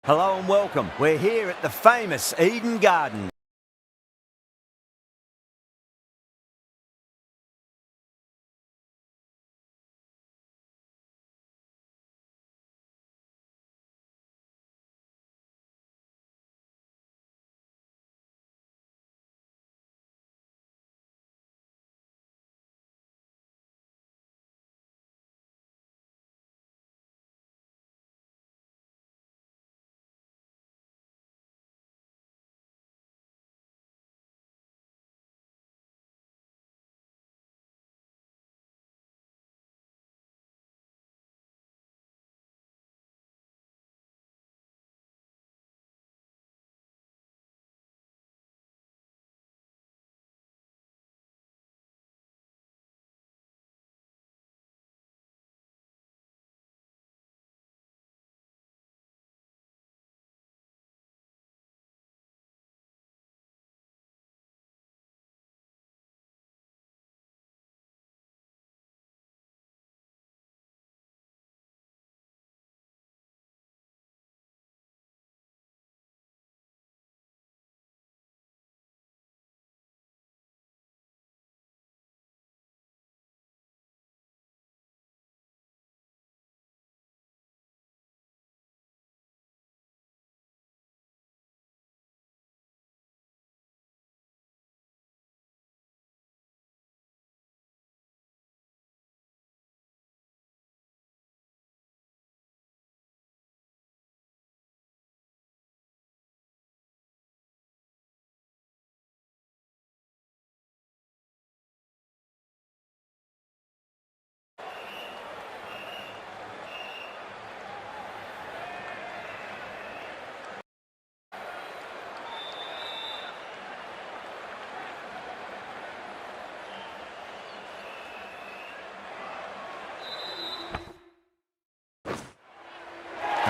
Hello and welcome. We're here at the famous Eden Garden.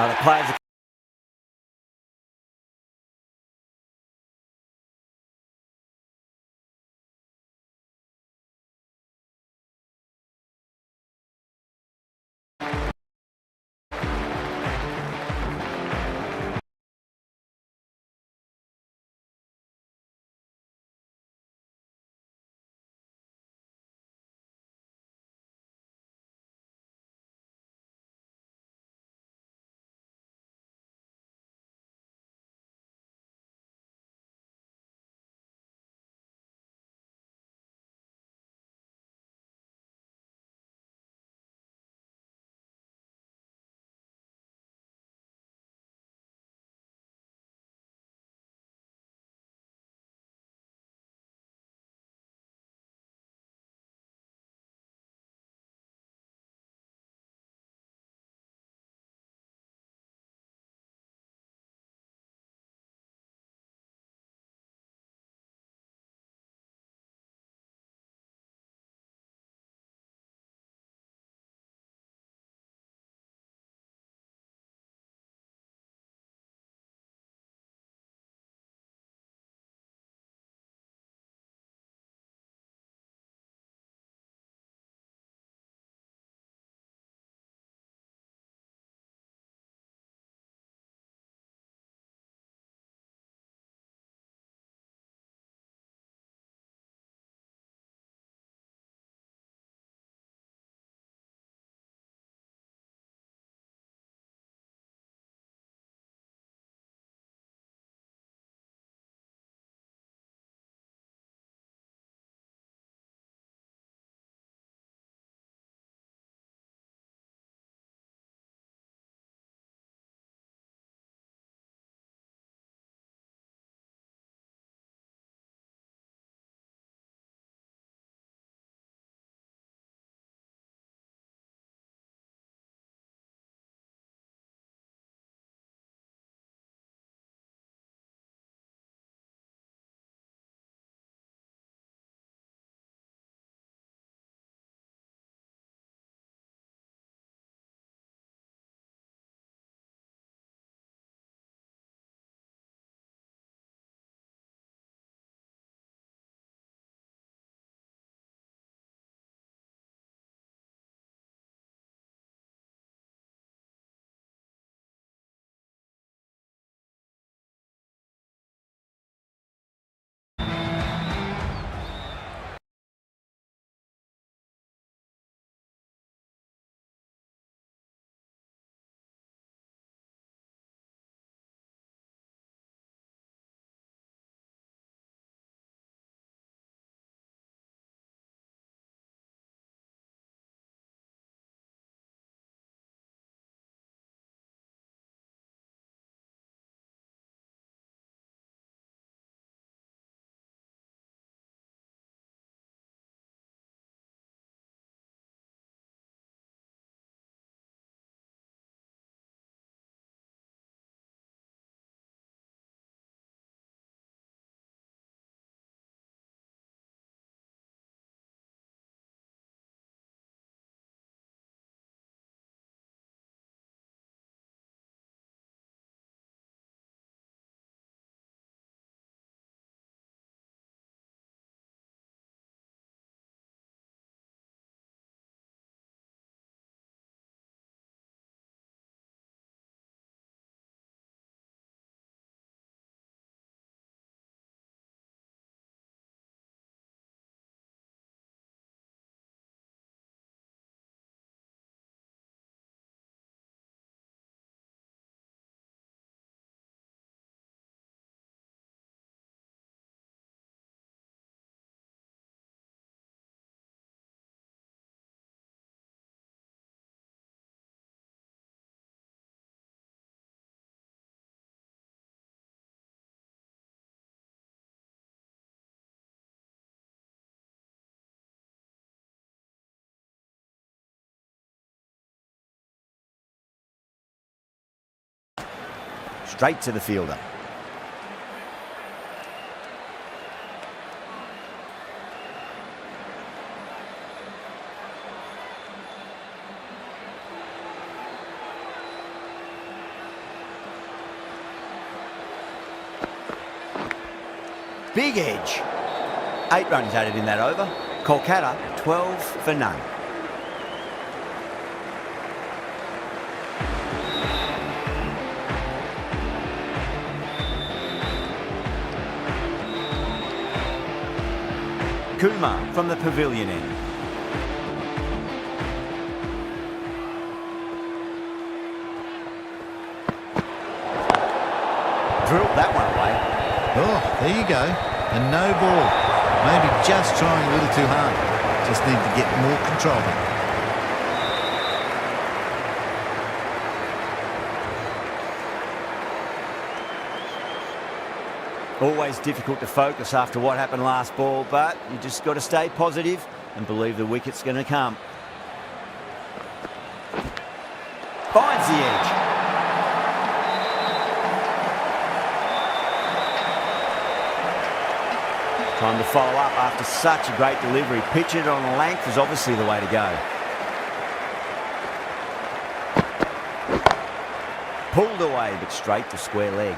Now the players are straight to the fielder. Big edge. 8 runs added in that over. Kolkata 12 for none. Kumar from the pavilion end. Drilled that one away. Oh, there you go. And no ball. Maybe just trying a little too hard. Just need to get more control back. Always difficult to focus after what happened last ball, but you just got to stay positive and believe the wicket's going to come. Finds the edge. Time to follow up after such a great delivery. Pitch it on length is obviously the way to go. Pulled away, but straight to square leg.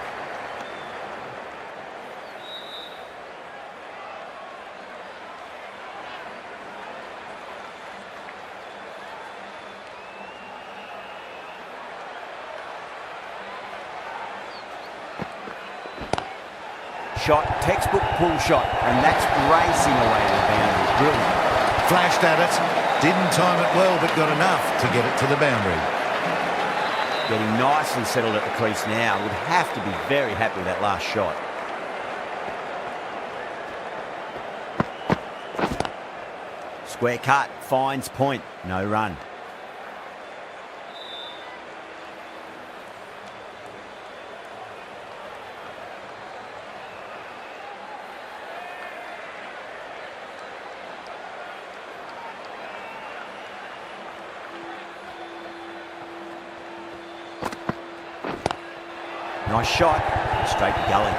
Shot, textbook pull shot, and that's racing away to the boundary. Brilliant. Flashed at it, didn't time it well, but got enough to get it to the boundary. Getting nicely settled at the crease now. Would have to be very happy with that last shot. Square cut, finds point, no run. Nice shot, straight to gully.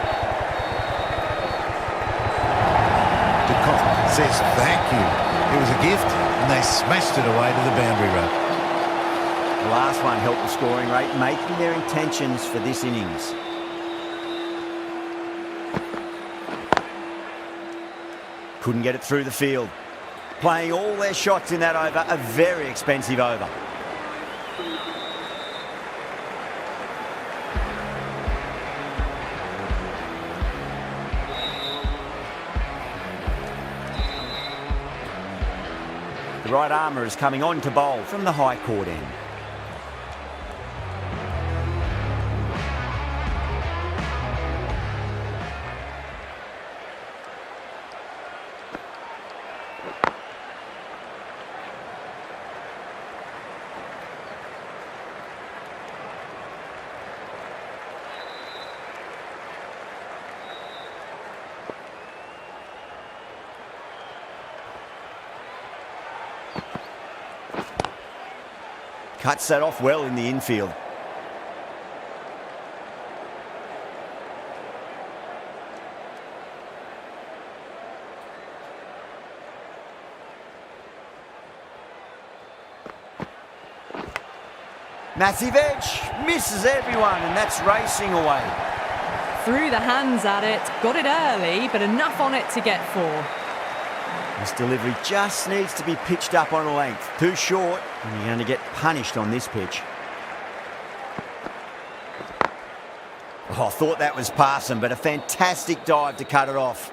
Dekhne says thank you. It was a gift and they smashed it away to the boundary rope. The last one helped the scoring rate, making their intentions for this innings. Couldn't get it through the field. Playing all their shots in that over, a very expensive over. The right armour is coming on to bowl from the high court end. Cuts that off well in the infield. Massive edge, misses everyone, and that's racing away. Threw the hands at it, got it early, but enough on it to get 4. This delivery just needs to be pitched up on a length. Too short, and you're going to get punished on this pitch. Oh, I thought that was passing, but a fantastic dive to cut it off.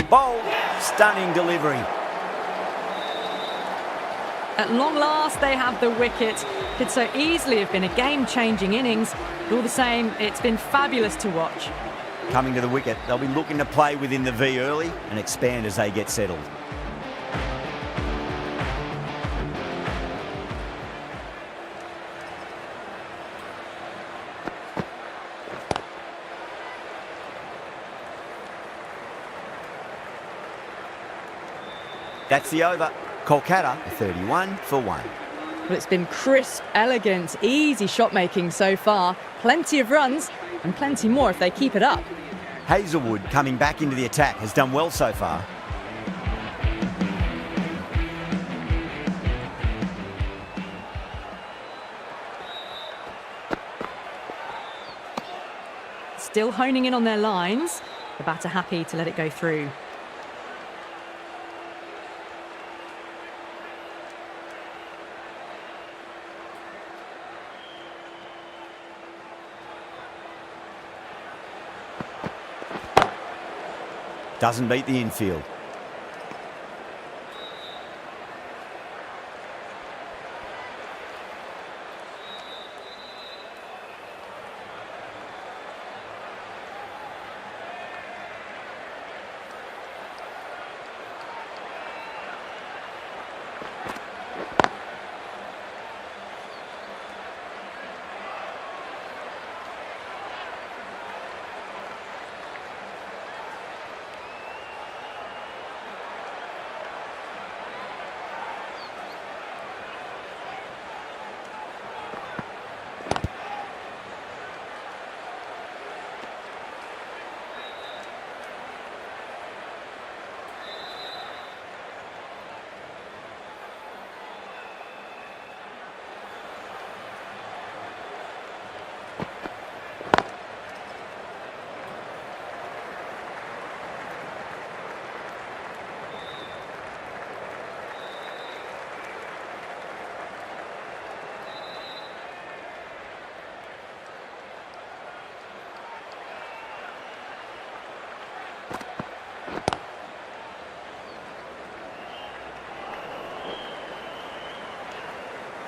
Bold, stunning delivery. At long last, they have the wicket. Could so easily have been a game-changing innings. But all the same, it's been fabulous to watch. Coming to the wicket, they'll be looking to play within the V early and expand as they get settled. That's the over. Kolkata 31 for 1. Well, it's been crisp, elegant, easy shot making so far. Plenty of runs and plenty more if they keep it up. Hazelwood coming back into the attack has done well so far. Still honing in on their lines. The batter happy to let it go through. Doesn't beat the infield.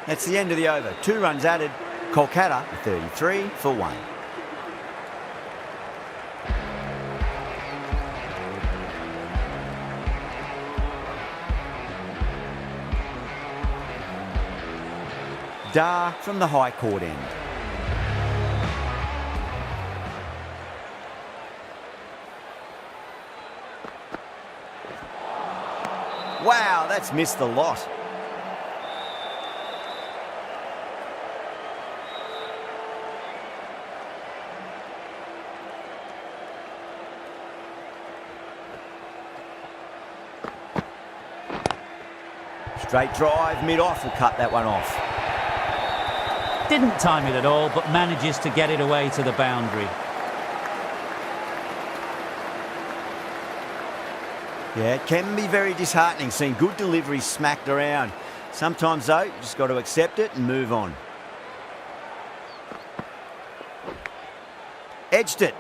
That's the end of the over. 2 runs added. Kolkata 33 for 1. Dar from the high court end. Wow, that's missed the lot. Straight drive, mid-off will cut that one off. Didn't time it at all, but manages to get it away to the boundary. Yeah, it can be very disheartening seeing good deliveries smacked around. Sometimes, though, you just got to accept it and move on. Edged it.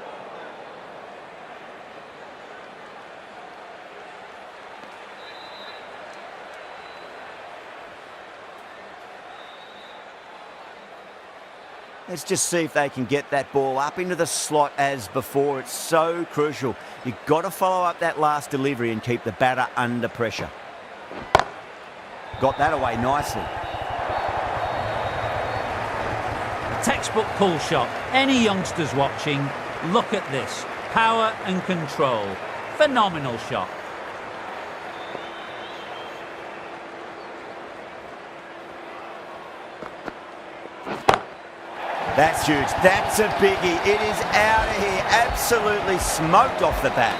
Let's just see if they can get that ball up into the slot as before. It's so crucial. You've got to follow up that last delivery and keep the batter under pressure. Got that away nicely. Textbook pull shot. Any youngsters watching, look at this. Power and control. Phenomenal shot. That's huge. That's a biggie. It is out of here. Absolutely smoked off the bat.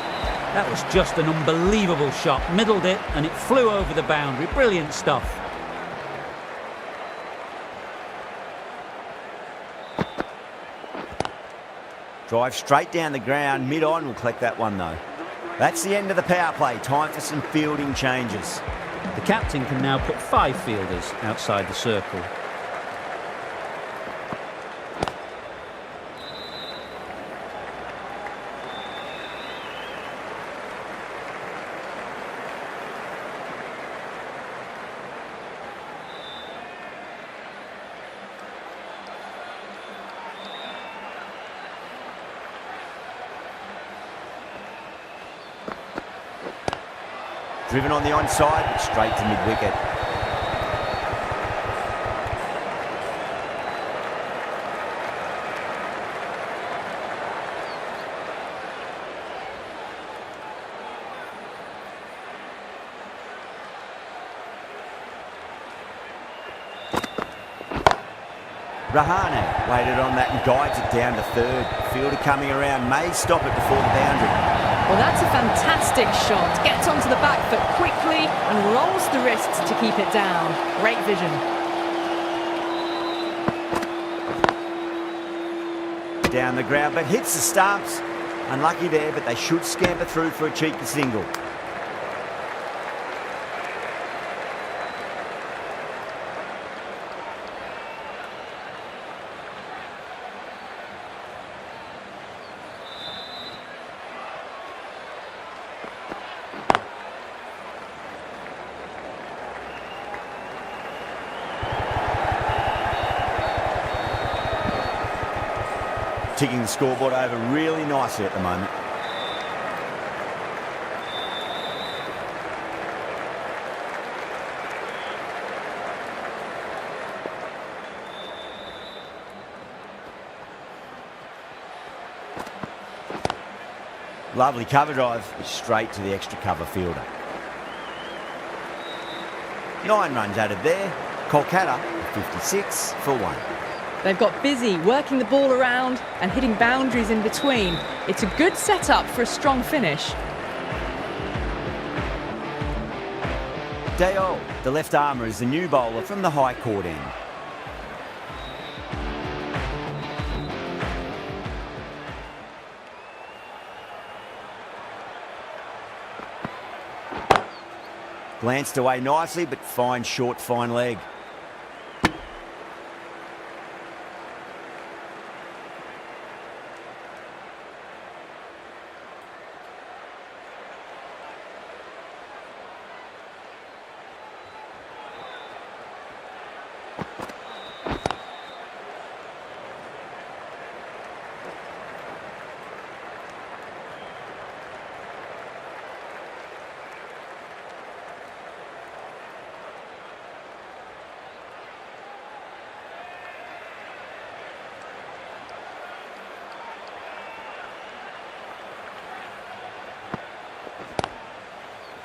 That was just an unbelievable shot. Middled it and it flew over the boundary. Brilliant stuff. Drive straight down the ground. Mid-on will collect that one, though. That's the end of the power play. Time for some fielding changes. The captain can now put 5 fielders outside the circle. Driven on the onside, but straight to mid-wicket. Rahane waited on that and guides it down to third. Fielder coming around, may stop it before the boundary. Well, that's a fantastic shot. Gets onto the back foot quickly and rolls the wrists to keep it down. Great vision. Down the ground, but hits the stumps. Unlucky there, but they should scamper through for a cheeky single. Ticking the scoreboard over really nicely at the moment. Lovely cover drive, straight to the extra cover fielder. 9 runs added there. Kolkata 56 for 1. They've got busy working the ball around and hitting boundaries in between. It's a good setup for a strong finish. Dale, the left armour, is the new bowler from the high court end. Glanced away nicely, but fine short, fine leg.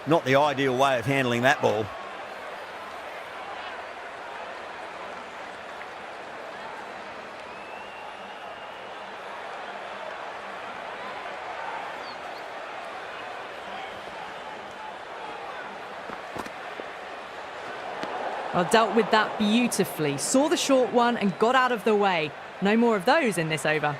Not the ideal way of handling that ball. Well, dealt with that beautifully. Saw the short one and got out of the way. No more of those in this over.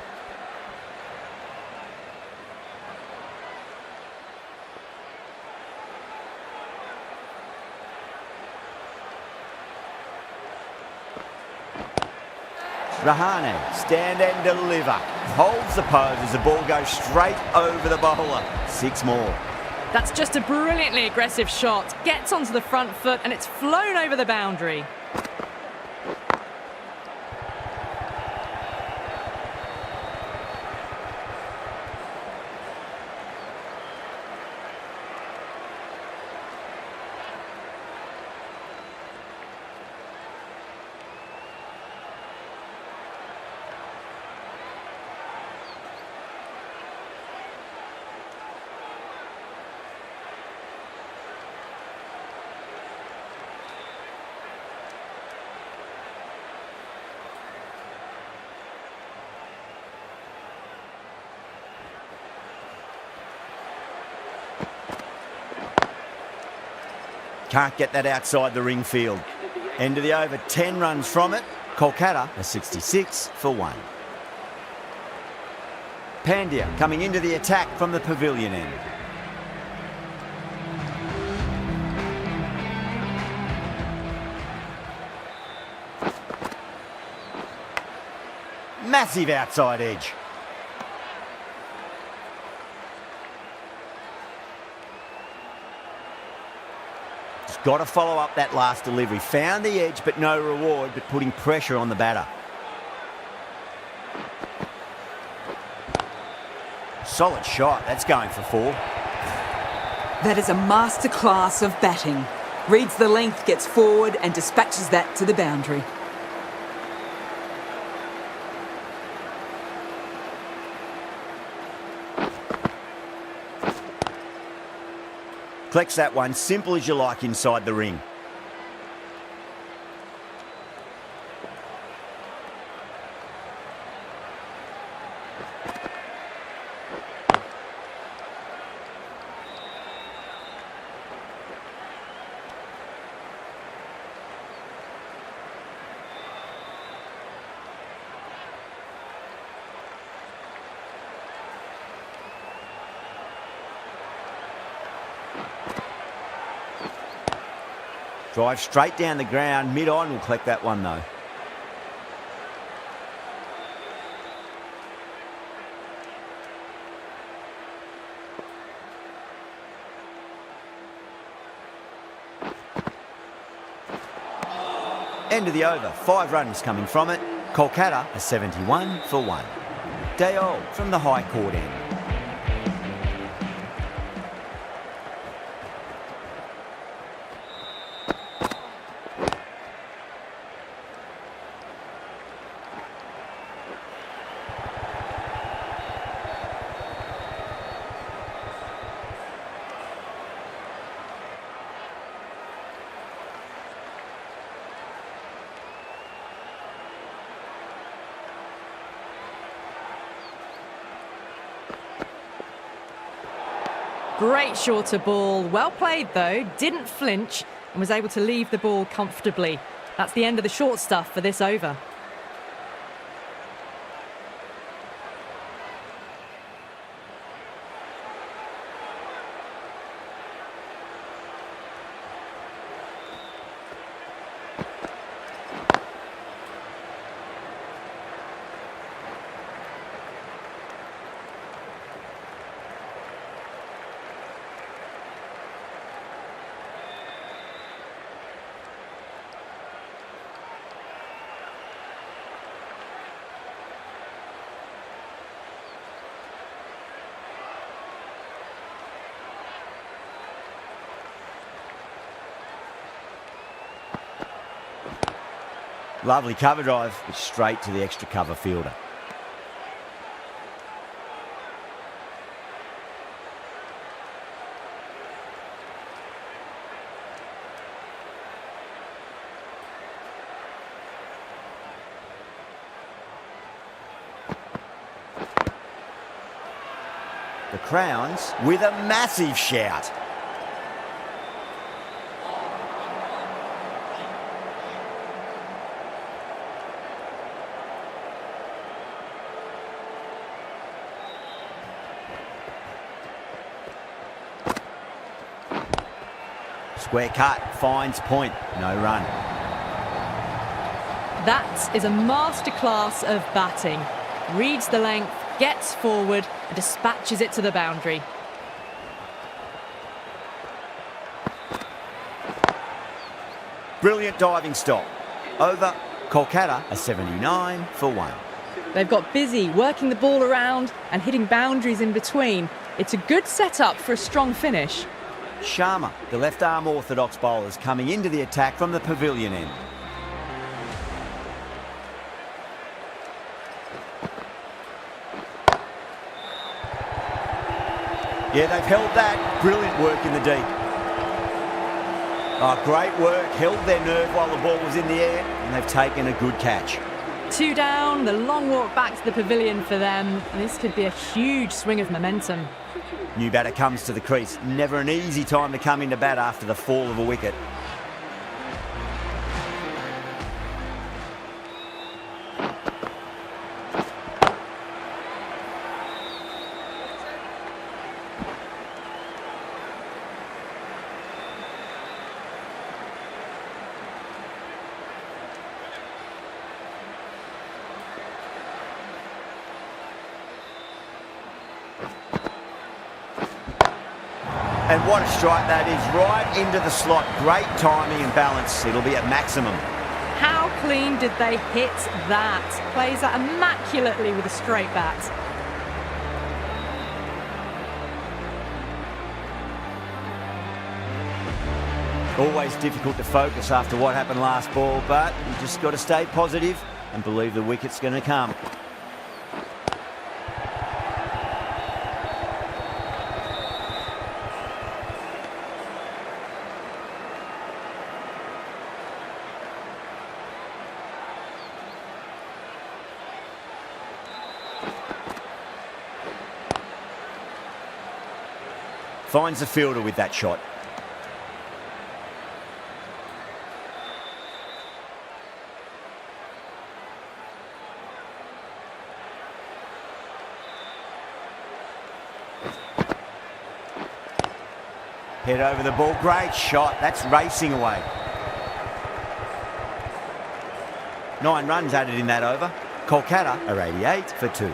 Rahane, stand and deliver. Holds the pose as the ball goes straight over the bowler. 6 more. That's just a brilliantly aggressive shot. Gets onto the front foot and it's flown over the boundary. Can't get that outside the ring field. End of the over, 10 runs from it. Kolkata are 66 for 1. Pandya coming into the attack from the pavilion end. Massive outside edge. Got to follow up that last delivery. Found the edge, but no reward, but putting pressure on the batter. Solid shot. That's going for 4. That is a masterclass of batting. Reads the length, gets forward and dispatches that to the boundary. Collects that one, simple as you like inside the ring. Drive straight down the ground, mid-on will collect that one though. End of the over, 5 runs coming from it. Kolkata are 71 for 1. Dale from the high court end. Great shorter ball. Well played, though. Didn't flinch and was able to leave the ball comfortably. That's the end of the short stuff for this over. Lovely cover drive, but straight to the extra cover fielder. The Crowns with a massive shout. Square cut, finds point, no run. That is a masterclass of batting. Reads the length, gets forward and dispatches it to the boundary. Brilliant diving stop. Over, Kolkata are 79 for 1. They've got busy working the ball around and hitting boundaries in between. It's a good setup for a strong finish. Sharma, the left-arm orthodox bowlers, coming into the attack from the pavilion end. Yeah, they've held that. Brilliant work in the deep. Oh, great work. Held their nerve while the ball was in the air, and they've taken a good catch. 2 down, the long walk back to the pavilion for them. And this could be a huge swing of momentum. New batter comes to the crease. Never an easy time to come into bat after the fall of a wicket. And what a strike that is, right into the slot. Great timing and balance. It'll be at maximum. How clean did they hit that? Plays that immaculately with a straight bat. Always difficult to focus after what happened last ball, but you just got to stay positive and believe the wicket's going to come. Finds the fielder with that shot. Head over the ball, great shot, that's racing away. 9 runs added in that over. Kolkata are 88 for 2.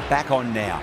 Back on now.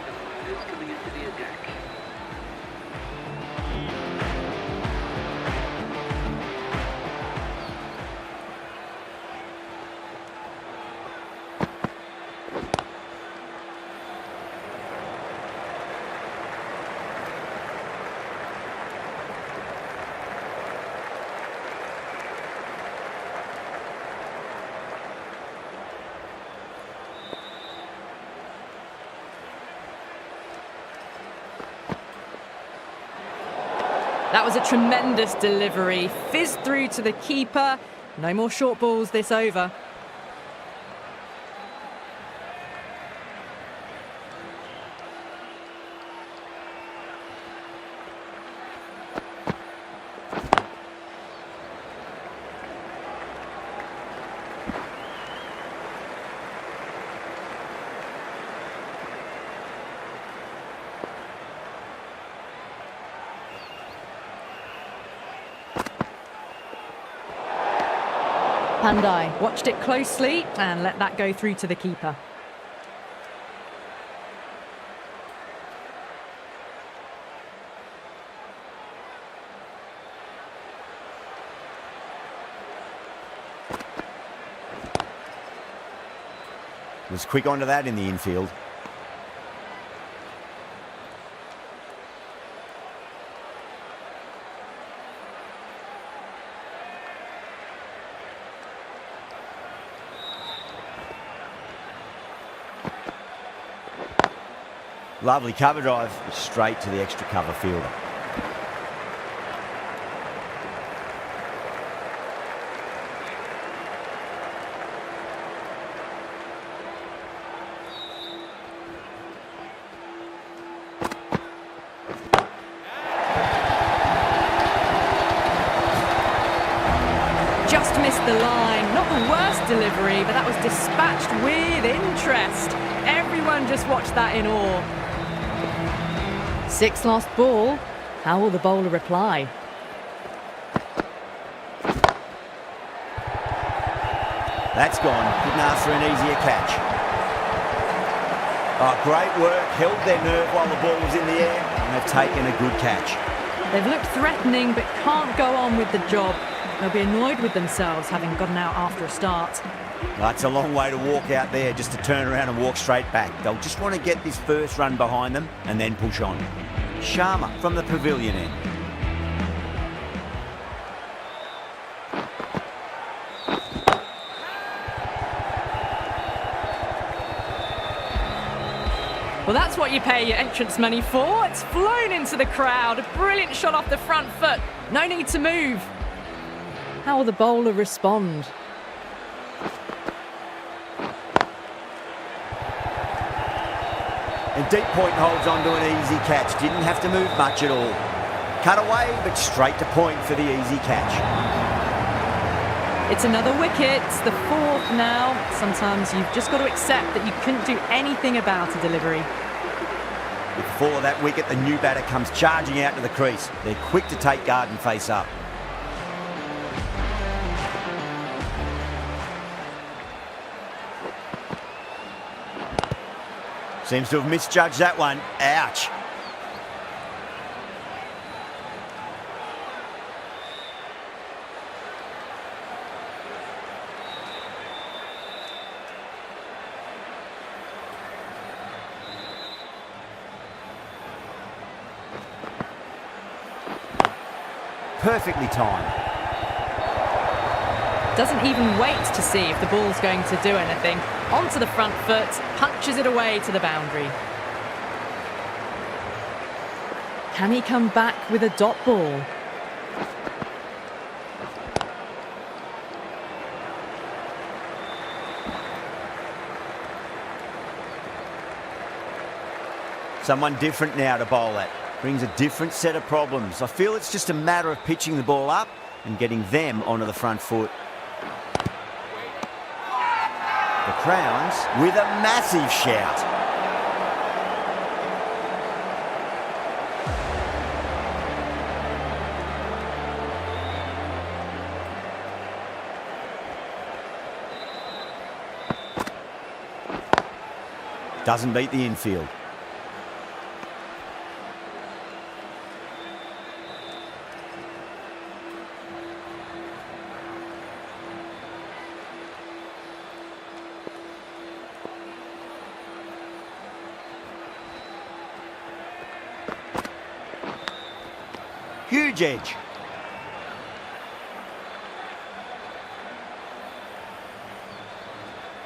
That was a tremendous delivery. Fizzed through to the keeper. No more short balls this over. Pandai watched it closely and let that go through to the keeper. Was quick onto that in the infield. Lovely cover drive, straight to the extra cover fielder. Just missed the line. Not the worst delivery, but that was dispatched with interest. Everyone just watched that in awe. 6 lost ball. How will the bowler reply? That's gone. Couldn't ask for an easier catch. Oh, great work. Held their nerve while the ball was in the air, and they've taken a good catch. They've looked threatening, but can't go on with the job. They'll be annoyed with themselves having gotten out after a start. That's a long way to walk out there just to turn around and walk straight back. They'll just want to get this first run behind them and then push on. Sharma from the pavilion end. Well, that's what you pay your entrance money for. It's flown into the crowd. A brilliant shot off the front foot. No need to move. How will the bowler respond? And deep point holds on to an easy catch. Didn't have to move much at all. Cut away, but straight to point for the easy catch. It's another wicket. It's the 4th now. Sometimes you've just got to accept that you couldn't do anything about a delivery. With 4 of that wicket, the new batter comes charging out to the crease. They're quick to take guard and face up. Seems to have misjudged that one. Ouch. Perfectly timed. Doesn't even wait to see if the ball's going to do anything. Onto the front foot, punches it away to the boundary. Can he come back with a dot ball? Someone different now to bowl at. Brings a different set of problems. I feel it's just a matter of pitching the ball up and getting them onto the front foot. The Crowns with a massive shout. Doesn't beat the infield. Huge edge.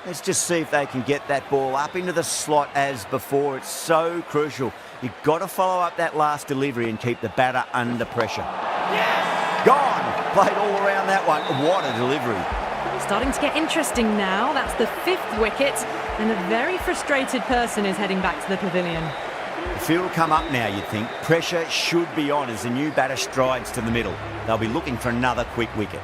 Let's just see if they can get that ball up into the slot as before. It's so crucial. You've got to follow up that last delivery and keep the batter under pressure. Yes! Gone! Played all around that one. What a delivery. Starting to get interesting now. That's the 5th wicket, and a very frustrated person is heading back to the pavilion. The field will come up now, you'd think. Pressure should be on as the new batter strides to the middle. They'll be looking for another quick wicket.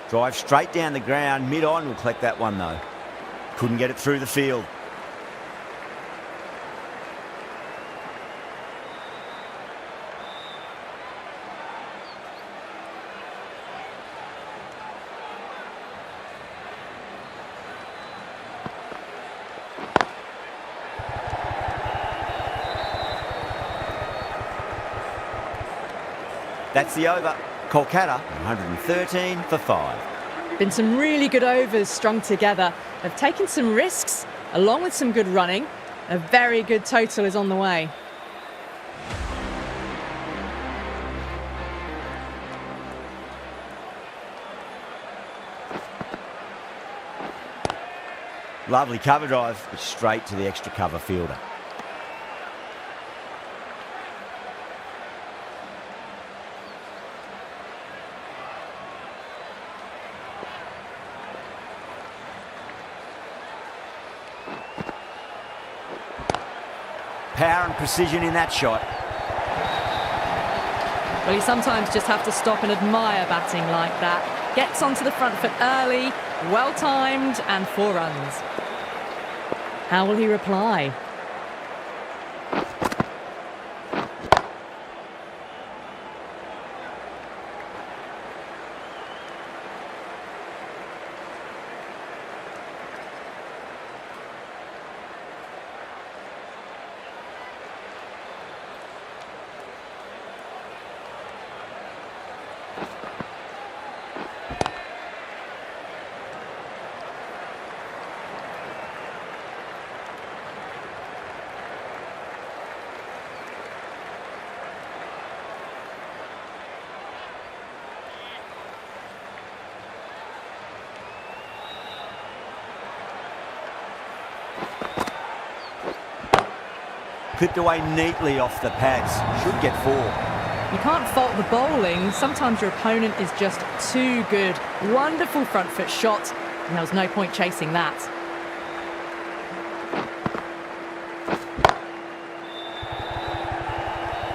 Drive straight down the ground, mid-on, will collect that one though. Couldn't get it through the field. That's the over. Kolkata, 113 for 5. Been some really good overs strung together. They've taken some risks, along with some good running. A very good total is on the way. Lovely cover drive, but straight to the extra cover fielder. Power and precision in that shot. Well, you sometimes just have to stop and admire batting like that. Gets onto the front foot early, well-timed, and 4 runs. How will he reply? Clipped away neatly off the pads. Should get 4. You can't fault the bowling. Sometimes your opponent is just too good. Wonderful front foot shot, and there was no point chasing that.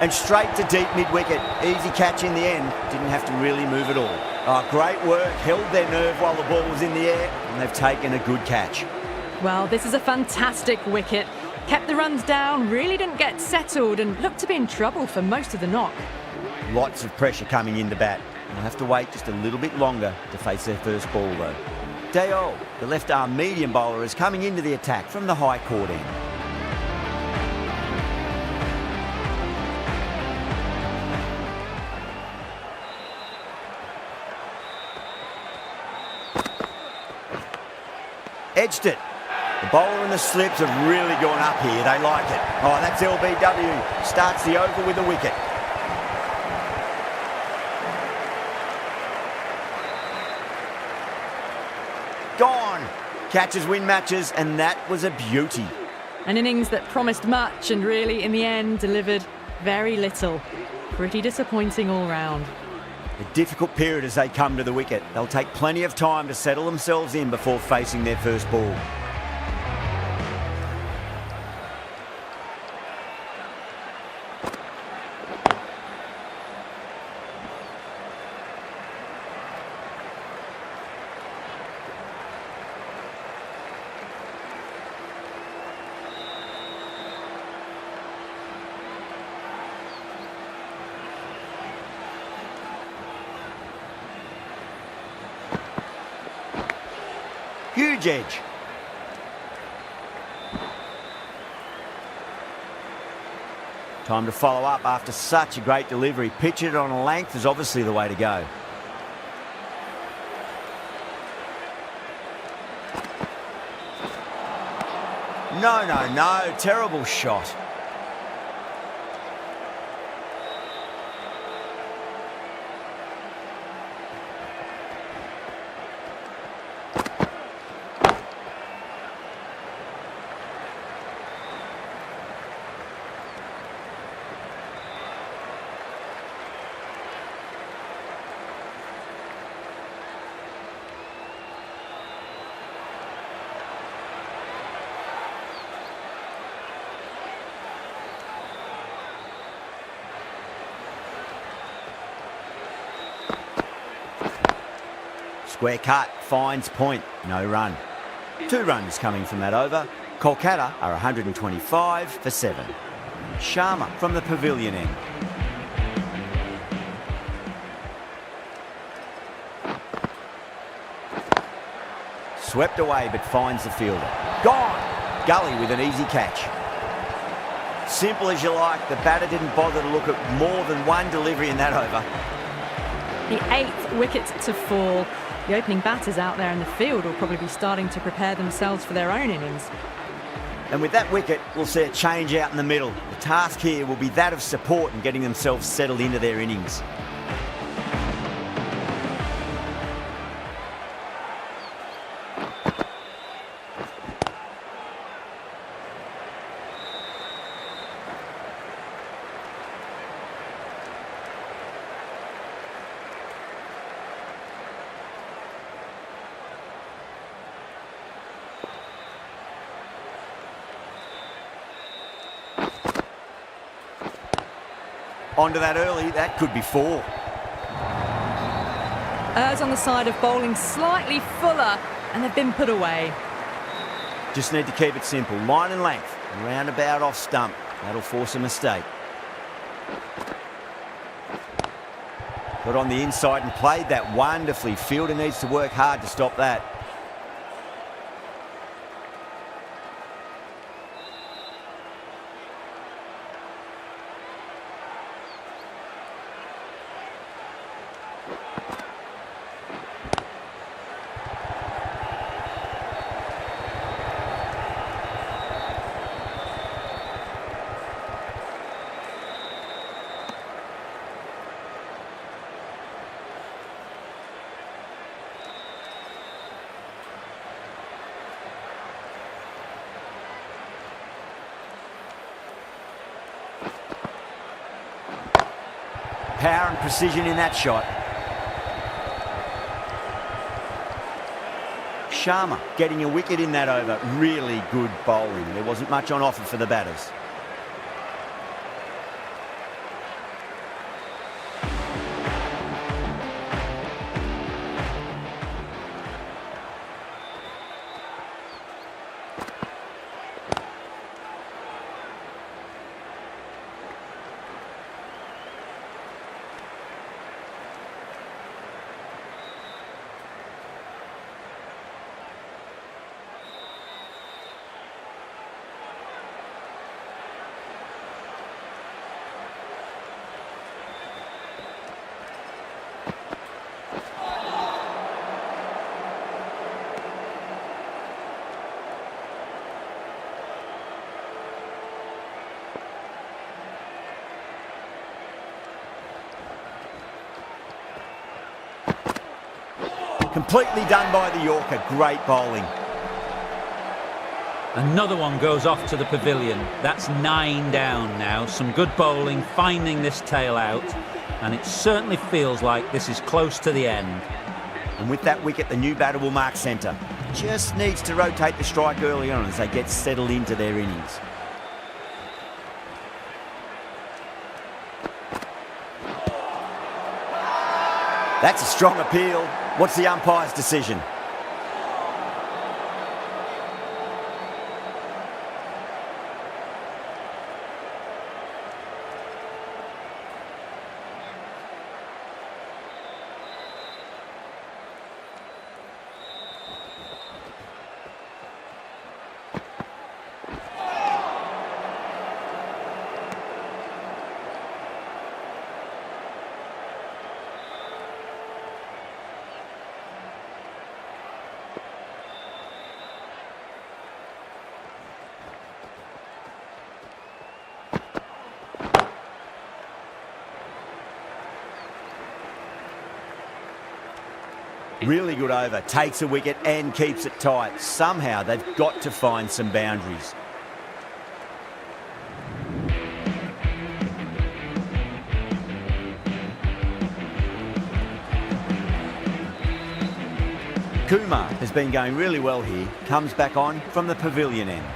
And straight to deep mid-wicket. Easy catch in the end. Didn't have to really move at all. Oh, great work. Held their nerve while the ball was in the air, and they've taken a good catch. Well, this is a fantastic wicket. Kept the runs down, really didn't get settled, and looked to be in trouble for most of the knock. Lots of pressure coming in to bat. They'll have to wait just a little bit longer to face their first ball, though. Deo, the left-arm medium bowler, is coming into the attack from the high court end. Edged it. The bowler and the slips have really gone up here. They like it. Oh, that's LBW. Starts the over with a wicket. Gone. Catches win matches, and that was a beauty. An innings that promised much and really, in the end, delivered very little. Pretty disappointing all round. A difficult period as they come to the wicket. They'll take plenty of time to settle themselves in before facing their first ball. Huge edge. Time to follow up after such a great delivery. Pitch it on a length is obviously the way to go. No. Terrible shot. Square cut, finds point, no run. 2 runs coming from that over. Kolkata are 125 for 7. Sharma from the pavilion end. Swept away but finds the fielder. Gone! Gully with an easy catch. Simple as you like, the batter didn't bother to look at more than one delivery in that over. The 8th wicket to fall. The opening batters out there in the field will probably be starting to prepare themselves for their own innings. And with that wicket, we'll see a change out in the middle. The task here will be that of support and getting themselves settled into their innings. Onto that early, that could be 4. Errs on the side of bowling slightly fuller, and they've been put away. Just need to keep it simple. Line and length, roundabout off stump. That'll force a mistake. Got on the inside and played that wonderfully. Fielder needs to work hard to stop that. Power and precision in that shot. Sharma getting a wicket in that over. Really good bowling. There wasn't much on offer for the batters. Completely done by the Yorker. Great bowling. Another one goes off to the pavilion. That's 9 down now. Some good bowling, finding this tail out. And it certainly feels like this is close to the end. And with that wicket, the new batter will mark centre. Just needs to rotate the strike early on as they get settled into their innings. That's a strong appeal. What's the umpire's decision? Really good over, takes a wicket and keeps it tight. Somehow they've got to find some boundaries. Kumar has been going really well here, comes back on from the pavilion end.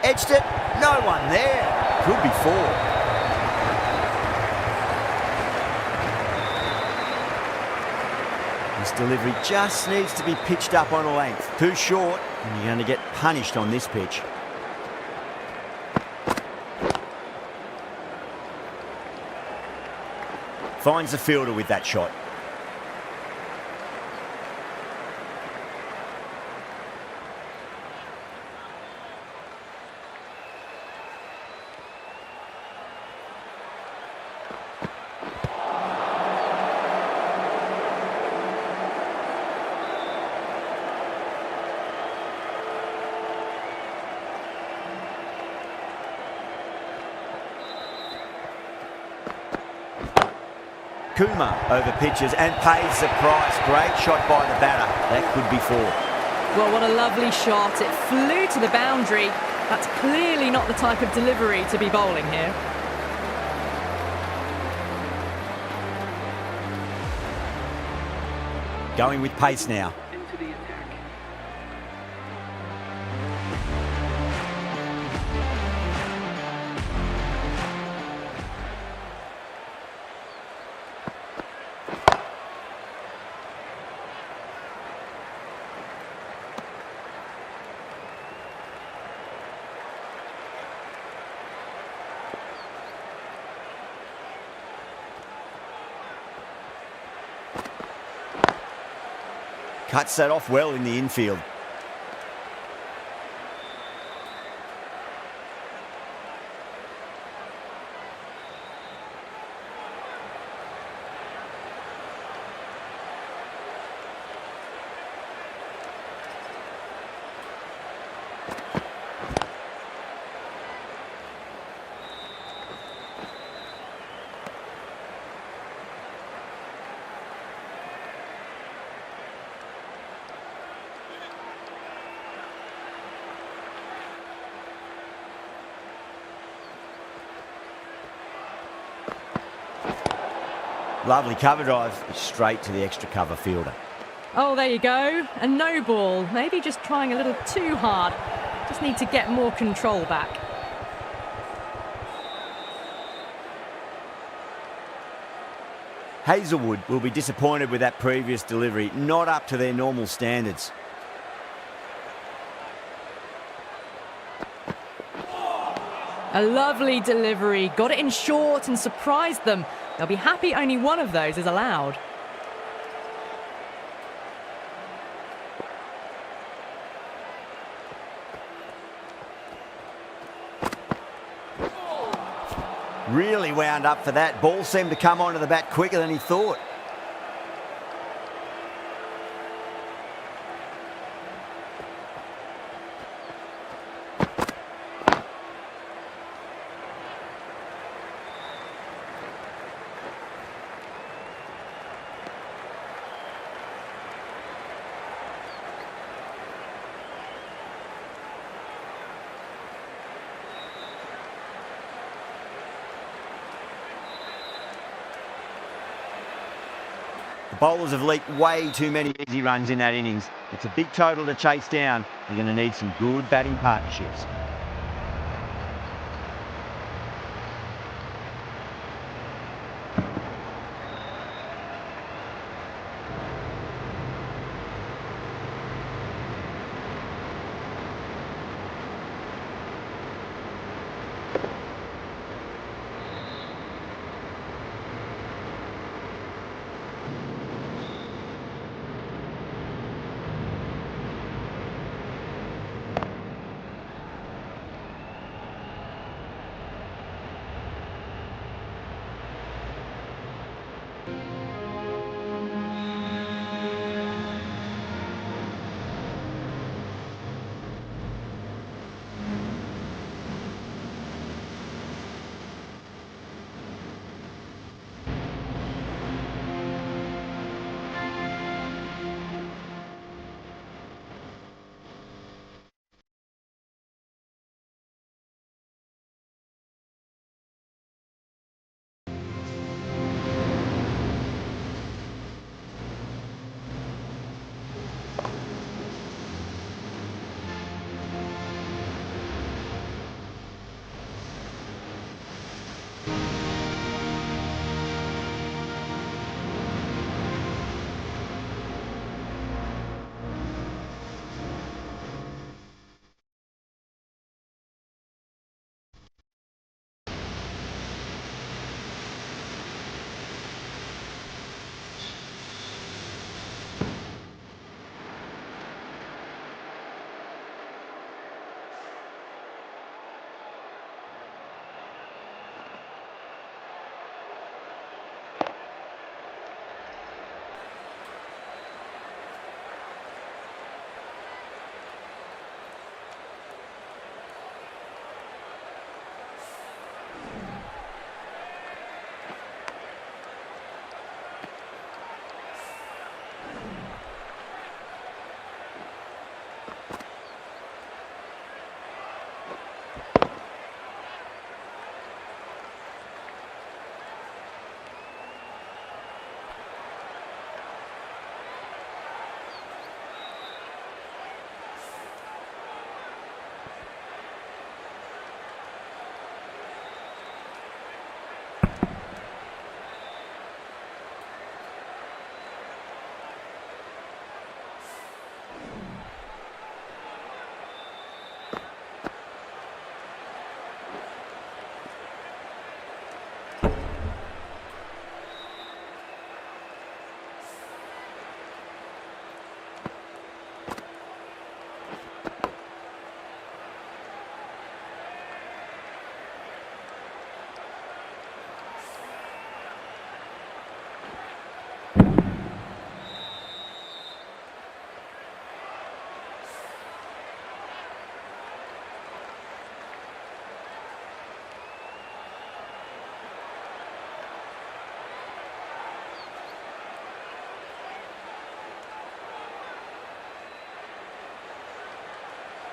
Edged it, no one there. Could be 4. This delivery just needs to be pitched up on a length. Too short, and you're going to get punished on this pitch. Finds the fielder with that shot. Kumar over pitches and pays the price. Great shot by the batter. That could be 4. Well, what a lovely shot. It flew to the boundary. That's clearly not the type of delivery to be bowling here. Going with pace now. Cuts that off well in the infield. Lovely cover drive, straight to the extra cover fielder. Oh, there you go. A no ball. Maybe just trying a little too hard. Just need to get more control back. Hazelwood will be disappointed with that previous delivery, not up to their normal standards. A lovely delivery. Got it in short and surprised them. They'll be happy only one of those is allowed. Really wound up for that. Ball seemed to come onto the bat quicker than he thought. The bowlers have leaked way too many easy runs in that innings. It's a big total to chase down. You're going to need some good batting partnerships.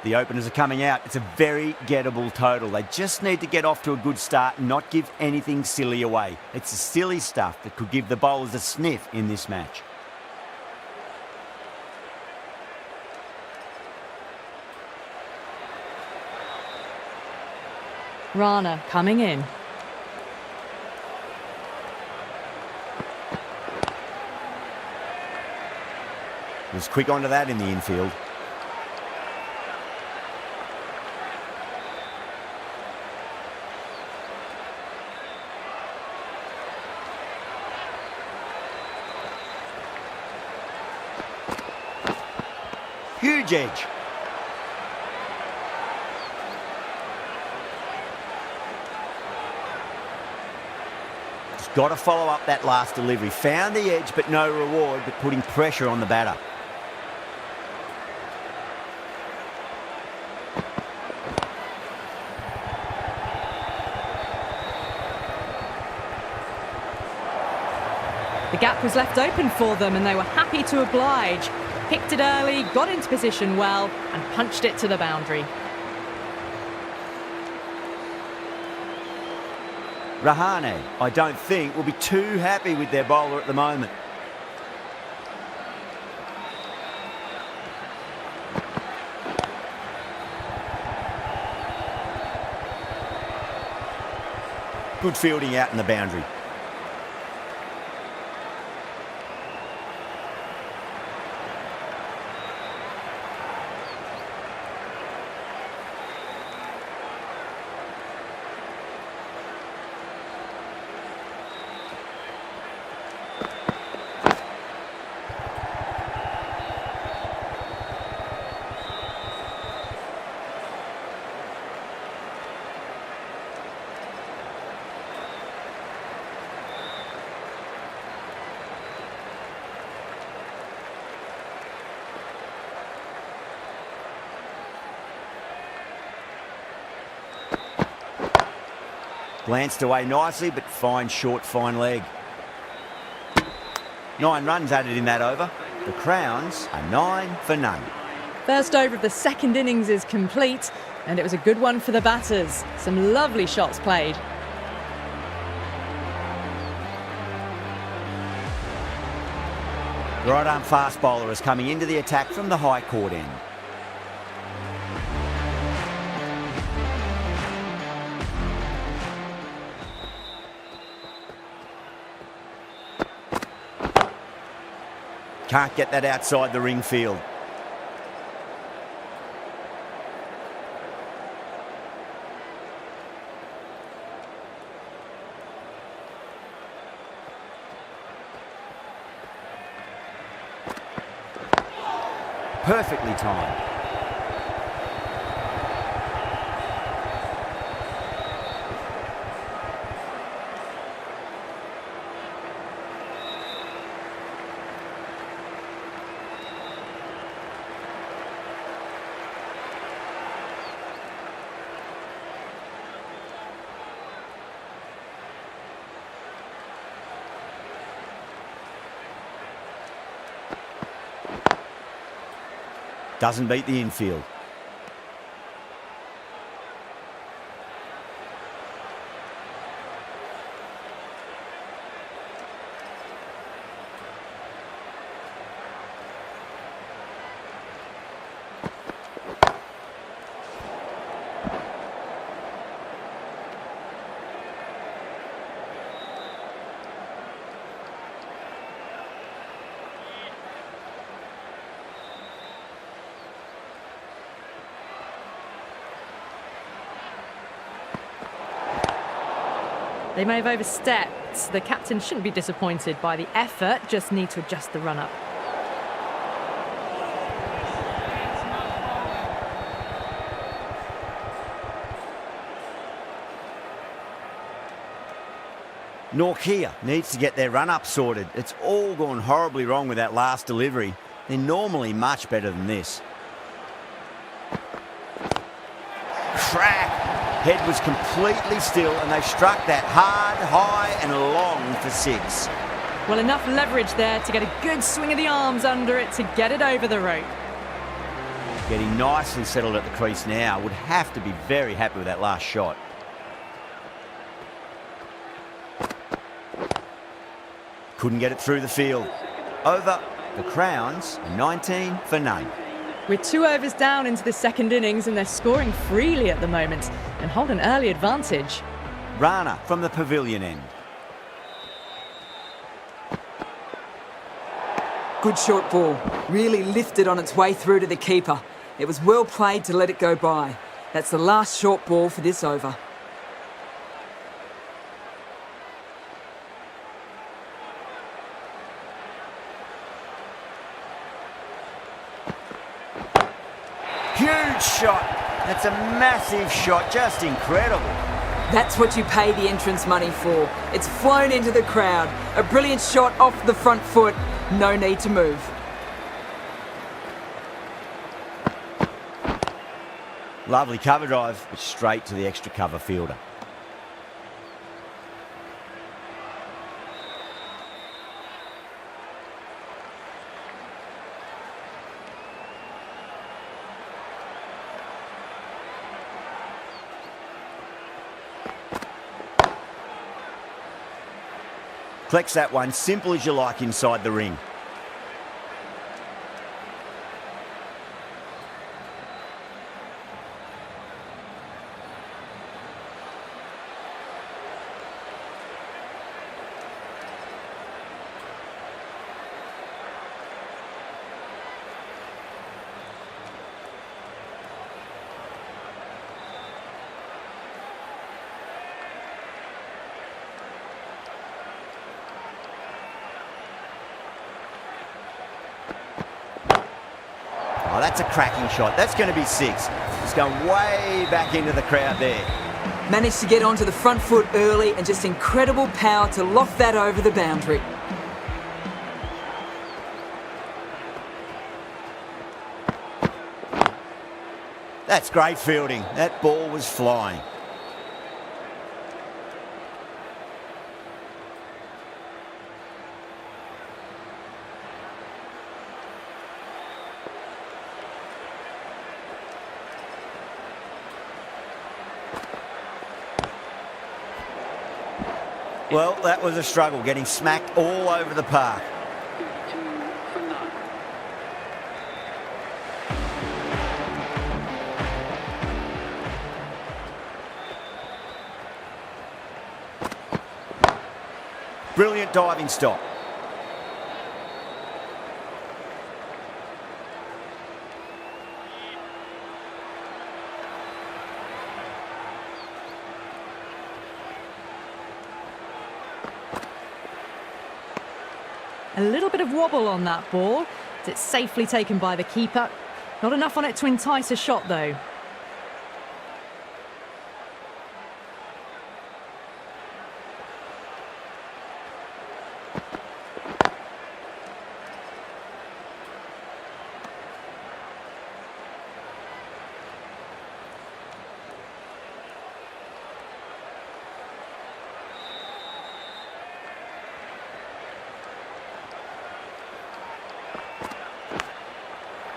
The openers are coming out. It's a very gettable total. They just need to get off to a good start and not give anything silly away. It's the silly stuff that could give the bowlers a sniff in this match. Rana coming in. Was quick onto that in the infield. Huge edge. Just got to follow up that last delivery. Found the edge, but no reward, but putting pressure on the batter. The gap was left open for them and they were happy to oblige. Picked it early, got into position well and punched it to the boundary. Rahane, I don't think, will be too happy with their bowler at the moment. Good fielding out in the boundary. Glanced away nicely, but fine short, fine leg. 9 runs added in that over. The Crowns are 9 for none. First over of the second innings is complete and it was a good one for the batters. Some lovely shots played. Right arm fast bowler is coming into the attack from the high court end. Can't get that outside the ring field. Perfectly timed. Doesn't beat the infield. They may have overstepped. The captain shouldn't be disappointed by the effort, just need to adjust the run-up. Norkia needs to get their run-up sorted. It's all gone horribly wrong with that last delivery. They're normally much better than this. Crack! Head was completely still and they struck that hard, high and long for 6. Well, enough leverage there to get a good swing of the arms under it to get it over the rope. Getting nicely settled at the crease now. Would have to be very happy with that last shot. Couldn't get it through the field. Over. The Crowns are 19 for none. We're 2 overs down into the second innings and they're scoring freely at the moment and hold an early advantage. Rana from the pavilion end. Good short ball. Really lifted on its way through to the keeper. It was well played to let it go by. That's the last short ball for this over. Huge shot. That's a massive shot, just incredible. That's what you pay the entrance money for. It's flown into the crowd. A brilliant shot off the front foot. No need to move. Lovely cover drive, but straight to the extra cover fielder. Collects that one, simple as you like inside the ring. Oh, that's a cracking shot. That's going to be 6. It's going way back into the crowd there. Managed to get onto the front foot early and just incredible power to loft that over the boundary. That's great fielding. That ball was flying. Well, that was a struggle, getting smacked all over the park. Brilliant diving stop. A little bit of wobble on that ball. It's safely taken by the keeper. Not enough on it to entice a shot, though.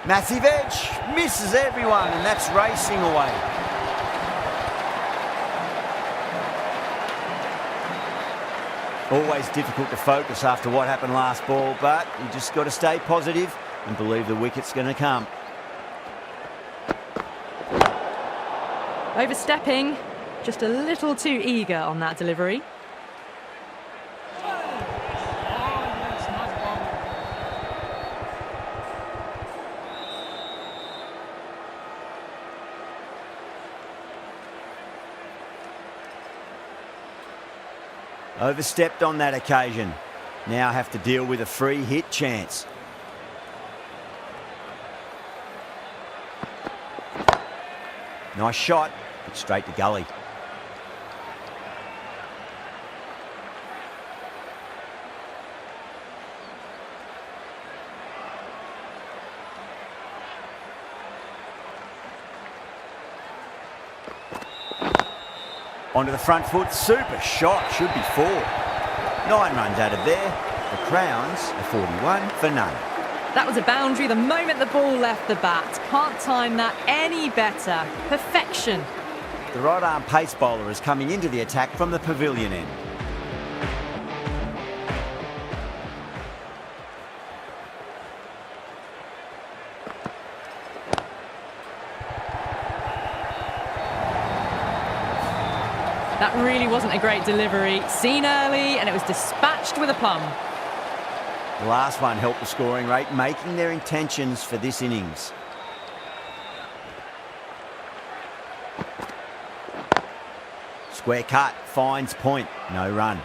Massive edge, misses everyone, and that's racing away. Always difficult to focus after what happened last ball, but you just got to stay positive and believe the wicket's going to come. Overstepping, just a little too eager on that delivery. Overstepped on that occasion. Now have to deal with a free hit chance. Nice shot, but straight to gully. Onto the front foot, super shot, should be 4. 9 runs out of there. The Crowns are 41 for none. That was a boundary the moment the ball left the bat. Can't time that any better. Perfection. The right arm pace bowler is coming into the attack from the pavilion end. That really wasn't a great delivery. Seen early, and it was dispatched with a plum. The last one helped the scoring rate, making their intentions for this innings. Square cut, finds point, no run.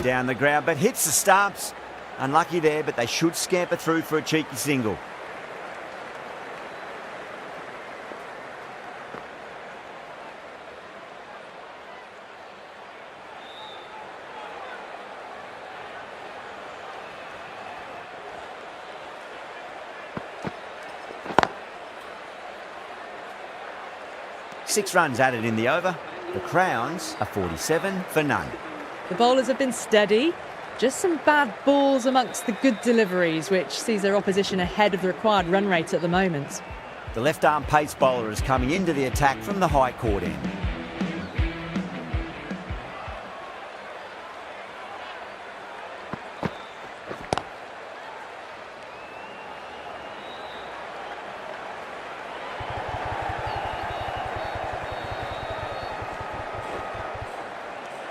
down the ground, but hits the stumps. Unlucky there, but they should scamper through for a cheeky single. Six runs added in the over. The Crowns are 47 for none. The bowlers have been steady. Just some bad balls amongst the good deliveries, which sees their opposition ahead of the required run rate at the moment. The left-arm pace bowler is coming into the attack from the high court end.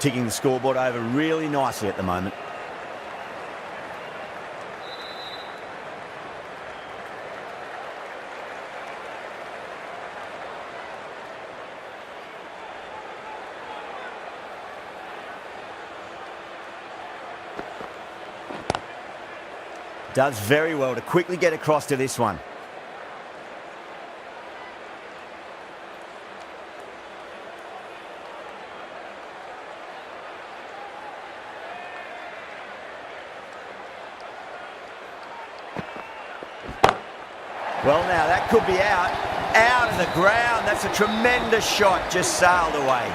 Ticking the scoreboard over really nicely at the moment. Does very well to quickly get across to this one. Well, now that could be out of the ground. That's a tremendous shot, just sailed away.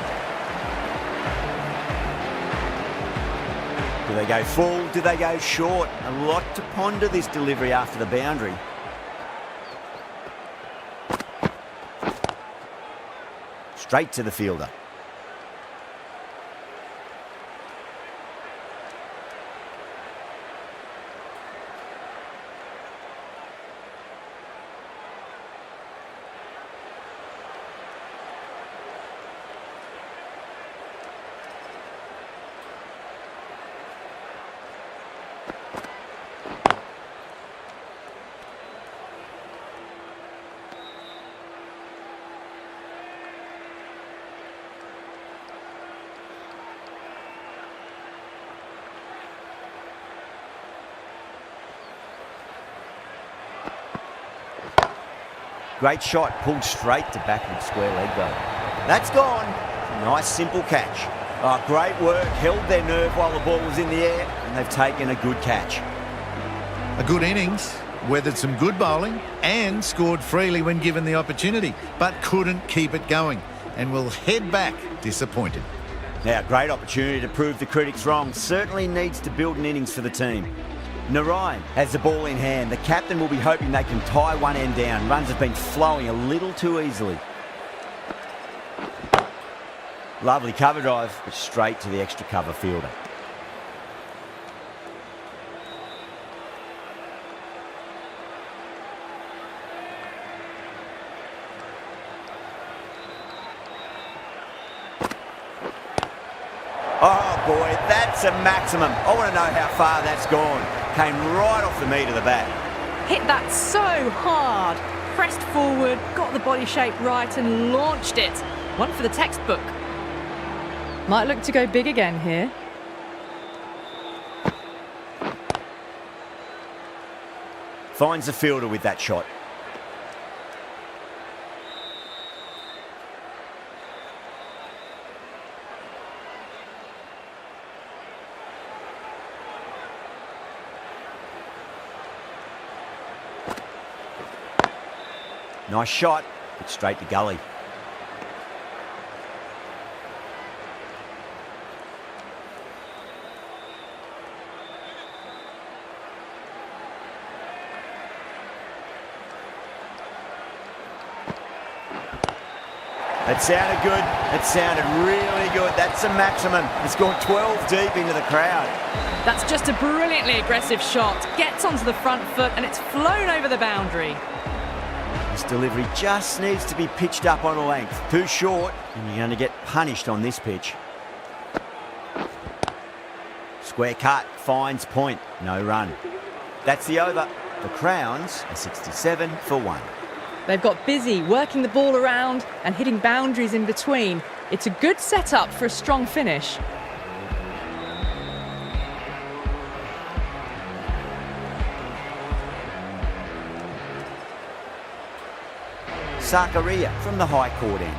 Do they go full? Do they go short? A lot to ponder this delivery after the boundary. Straight to the fielder. Great shot, pulled straight to backward square leg though. That's gone. Nice simple catch. Oh, great work, held their nerve while the ball was in the air, and they've taken a good catch. A good innings, weathered some good bowling and scored freely when given the opportunity, but couldn't keep it going and will head back disappointed. Now, great opportunity to prove the critics wrong. Certainly needs to build an innings for the team. Narayan has the ball in hand. The captain will be hoping they can tie one end down. Runs have been flowing a little too easily. Lovely cover drive, but straight to the extra cover fielder. Oh boy, that's a maximum. I want to know how far that's gone. Came right off the meat of the bat. Hit that so hard. Pressed forward, got the body shape right and launched it. One for the textbook. Might look to go big again here. Finds the fielder with that shot. Nice shot, but straight to gully. That sounded good. That sounded really good. That's a maximum. It's gone 12 deep into the crowd. That's just a brilliantly aggressive shot. Gets onto the front foot and it's flown over the boundary. This delivery just needs to be pitched up on a length. Too short, and you're going to get punished on this pitch. Square cut, finds point, no run. That's the over. The Crowns are 67 for 1. They've got busy working the ball around and hitting boundaries in between. It's a good setup for a strong finish. Zakaria from the high court end.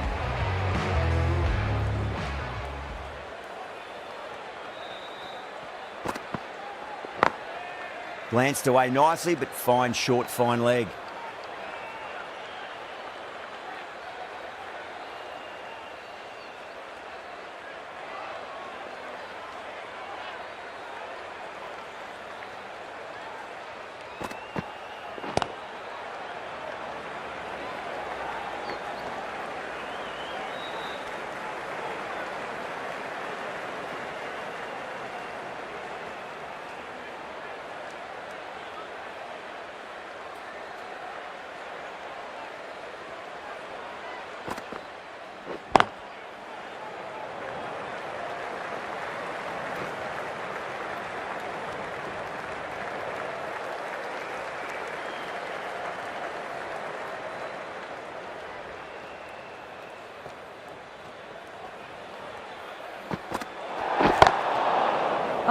Glanced away nicely, but fine short, fine leg.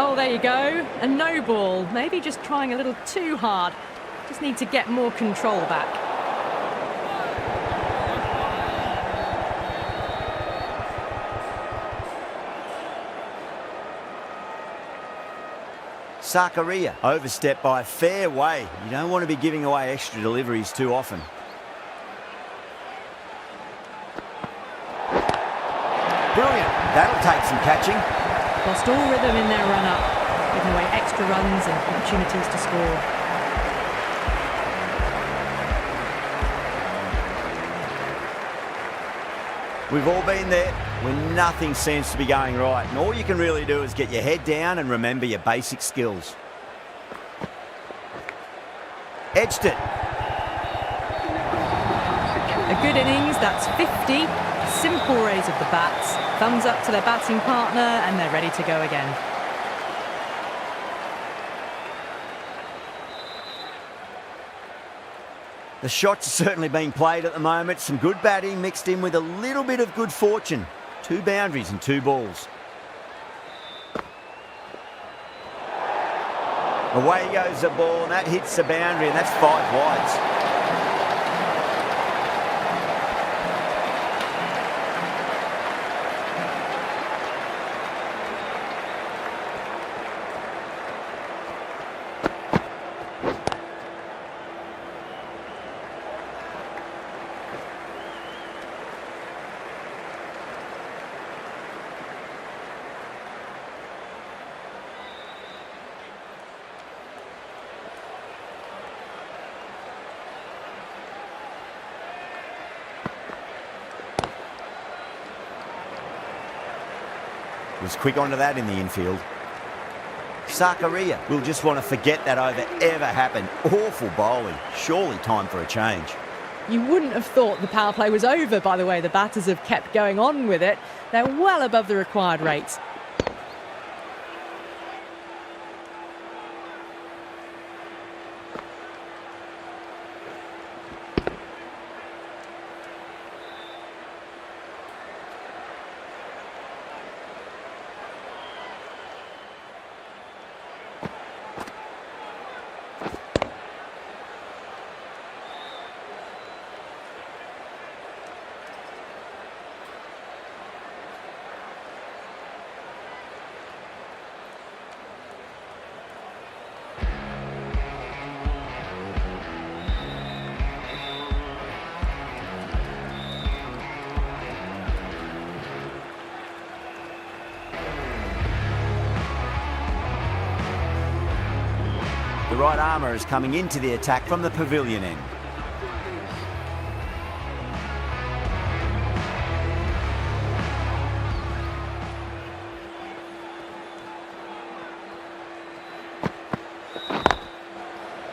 Oh, there you go. A no ball. Maybe just trying a little too hard. Just need to get more control back. Zakaria overstepped by a fair way. You don't want to be giving away extra deliveries too often. Brilliant. That'll take some catching. Lost all rhythm in their run-up, giving away extra runs and opportunities to score. We've all been there when nothing seems to be going right, and all you can really do is get your head down and remember your basic skills. Edged it. A good innings, that's 50. Simple raise of the bats. Thumbs up to their batting partner, and they're ready to go again. The shots are certainly being played at the moment. Some good batting mixed in with a little bit of good fortune. 2 boundaries and 2 balls. Away goes the ball, and that hits the boundary, and that's 5 wides. Was quick onto that in the infield. Zakaria will just want to forget that over ever happened. Awful bowling. Surely time for a change. You wouldn't have thought the power play was over by the way the batters have kept going on with it. They're well above the required rates. The right armour is coming into the attack from the pavilion end.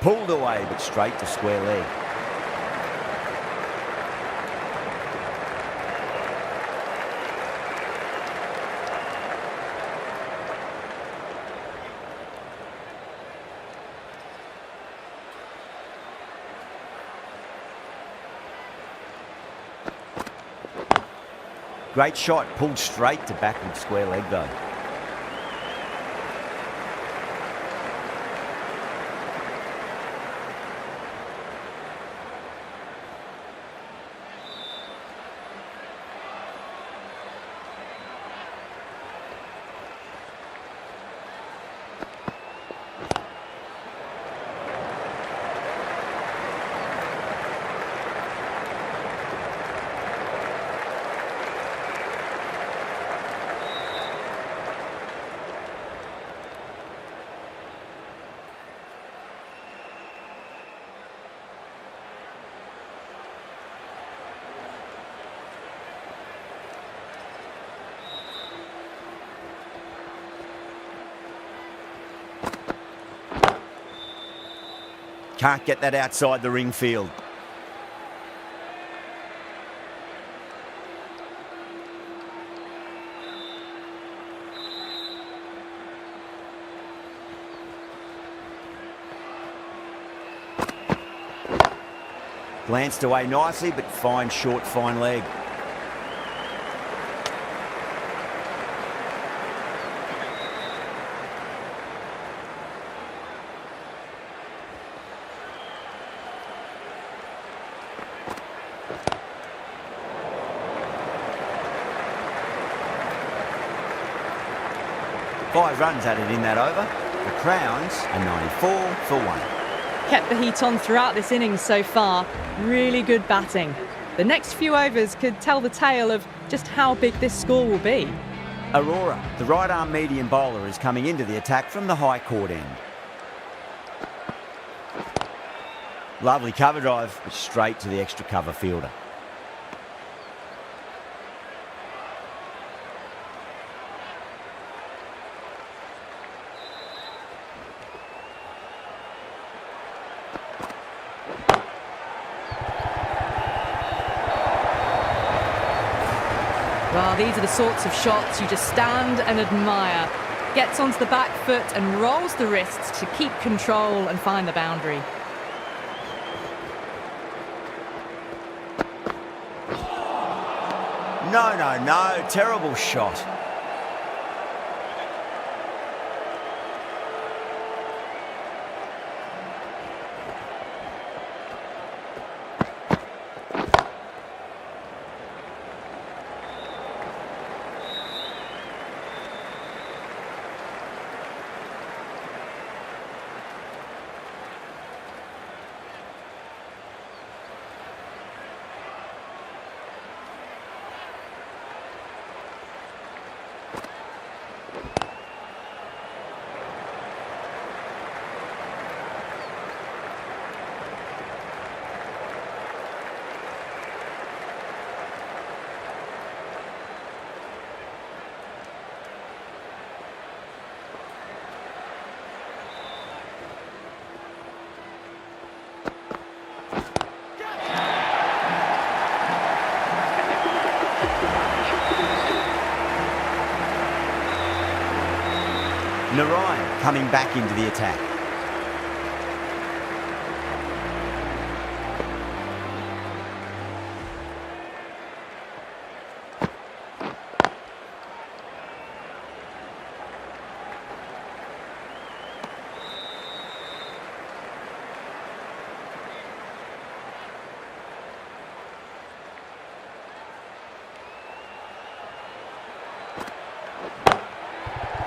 Pulled away, but straight to square leg. Great shot, pulled straight to backward square leg though. Can't get that outside the ring field. Glanced away nicely, but fine short, fine leg. Five runs added in that over. The Crowns are 94 for 1. Kept the heat on throughout this innings so far. Really good batting. The next few overs could tell the tale of just how big this score will be. Aurora, the right-arm medium bowler, is coming into the attack from the high court end. Lovely cover drive, but straight to the extra cover fielder. Well, these are the sorts of shots you just stand and admire. Gets onto the back foot and rolls the wrists to keep control and find the boundary. No, terrible shot. Narayan coming back into the attack.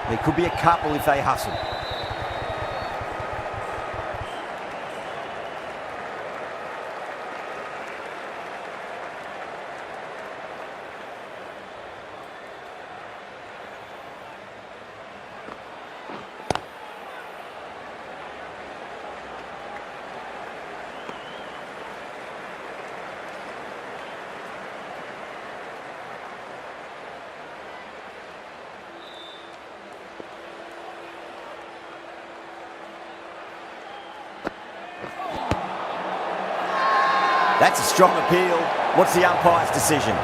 There could be a couple if they hustle. That's a strong appeal. What's the umpire's decision?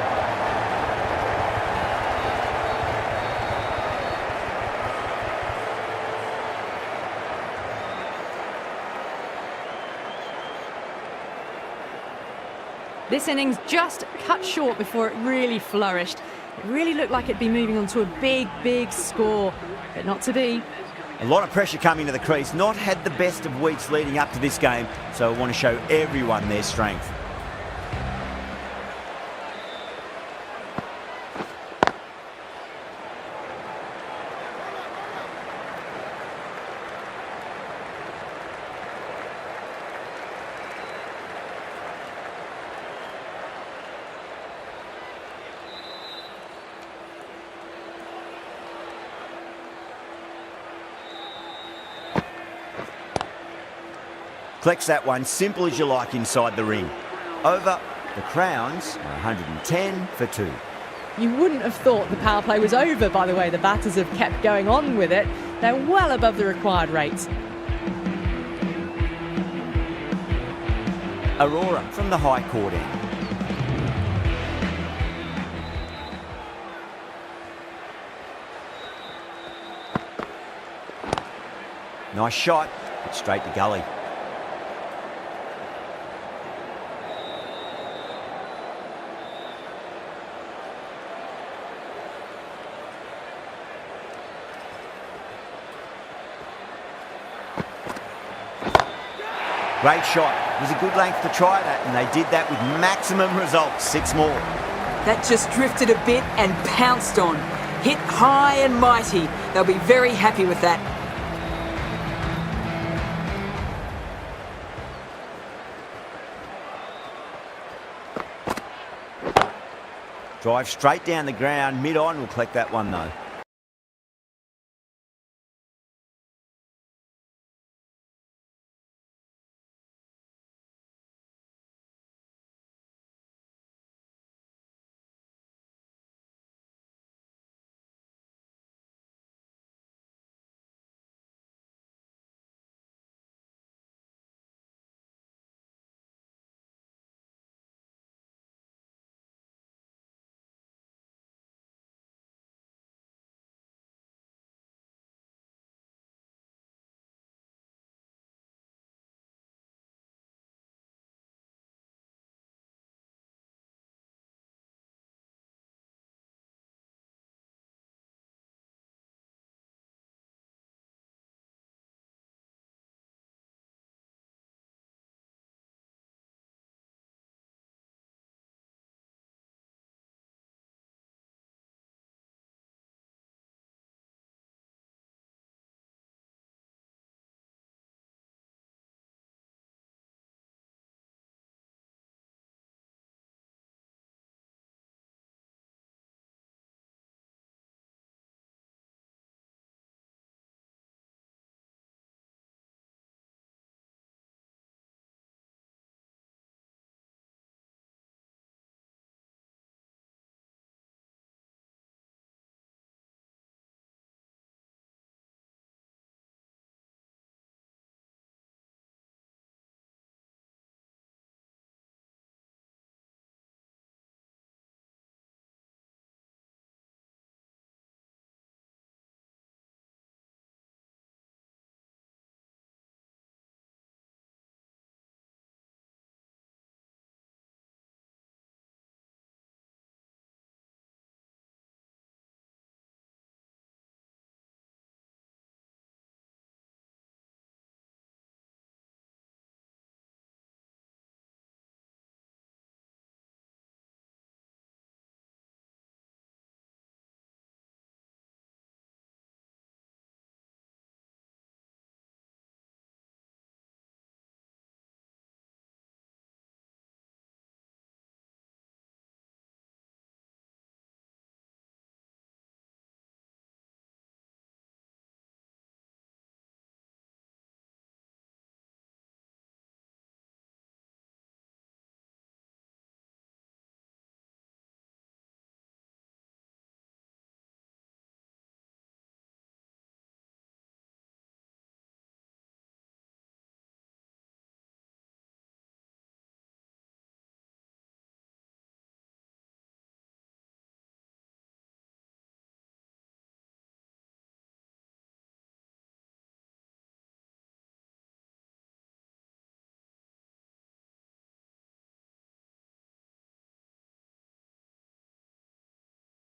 This innings just cut short before it really flourished. It really looked like it'd be moving on to a big score, but not to be. A lot of pressure coming to the crease. Not had the best of weeks leading up to this game, so I want to show everyone their strength. Collects that one, simple as you like, inside the ring. Over, the Crowns are 110 for 2. You wouldn't have thought the power play was over by the way the batters have kept going on with it. They're well above the required rates. Aurora from the high court end. Nice shot, but straight to gully. Great shot. It was a good length to try that, and they did that with maximum results. 6 more. That just drifted a bit and pounced on. Hit high and mighty. They'll be very happy with that. Drive straight down the ground. Mid-on will collect that one, though.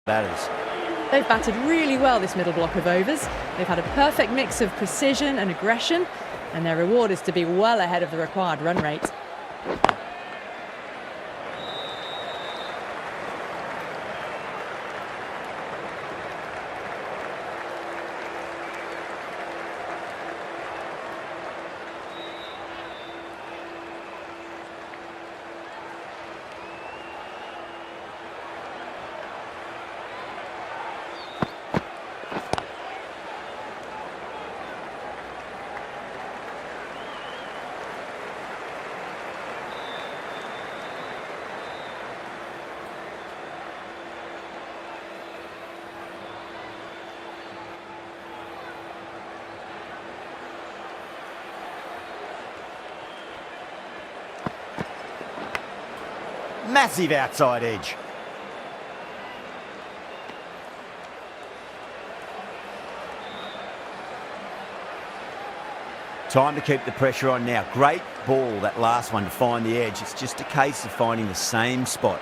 Batters. They've batted really well this middle block of overs. They've had a perfect mix of precision and aggression, and their reward is to be well ahead of the required run rate. Massive outside edge. Time to keep the pressure on now. Great ball, that last one, to find the edge. It's just a case of finding the same spot.